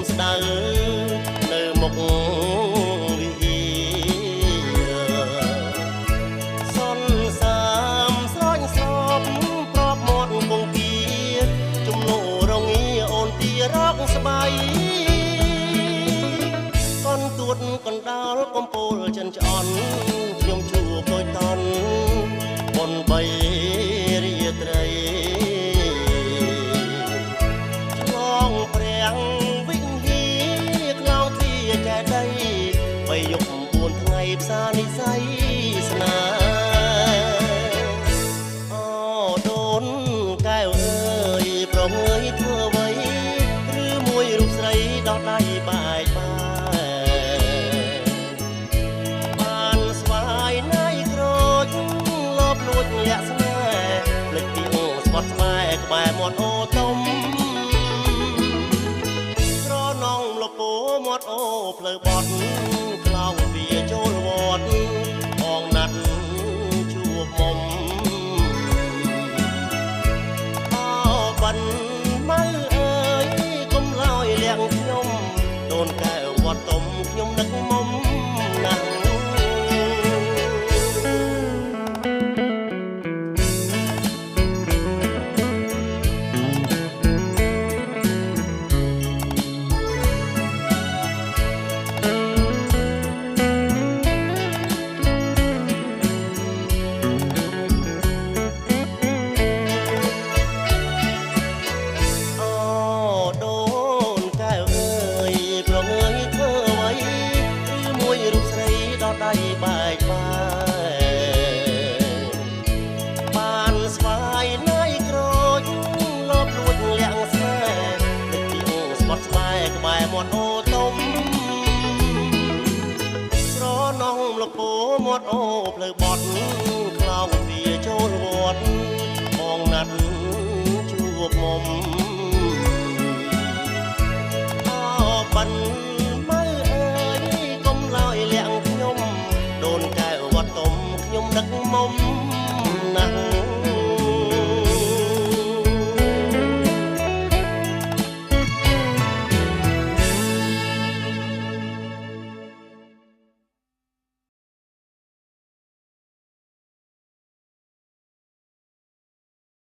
ស្ដៅនៅមុខវិហារសន្សាមស្រោចស្រពប្របមាត់គង្គាជំនោរងាអូនទីរកស្បៃកនទួតកណ្ដាលកំពូលចិនឆ្អន់ខ្ញុំជួបដូចតន់បនបីរាត្រីឆ្លងប្រាំងវិញហ៊ីខ្លោងទ្វាចែដីបីយប់4ថ្ងៃផ្សារនិស័យស្នេហ៍អូដូនកែវអើយប្រងើយធ្វើអ្វីឬមួយរូបស្រីដោះដៃបែកបានស្វាយណៃក្រូចលបលួចលាក់ស្នេហ៍ភ្លេចពីអូស្បត់ស្បែកក្បែរមាត់អូទុំស្រនងលពោមាត់អូផ្លូវបត់ក្លោងវាចូលវត្តផងណាត់ជួបមុំអូបិណ្ឌម៉ៅអើយកុំឡើយលាក់ខ្ញុំដូនកែវវត្តទុំខ្ញុំនឹកមុំណាស់ដៃបែកបានស្វាយណៃក្រូចលបលួចលាក់ស្នេហ៍ដឹកពីអូស្បត់ស្បែកក្បែរមាត់អូទុំស្រនងលពោមាត់អូផ្លូវបត់ខ្លោងវាចូលវត្តបងណាត់ជួបមុំអូបិណ្ឌម៉ៅអើយកុំឡើយលាក់ខ្ញុំដូនកែវវត្តទុំខ្ញុំដឹកមុំ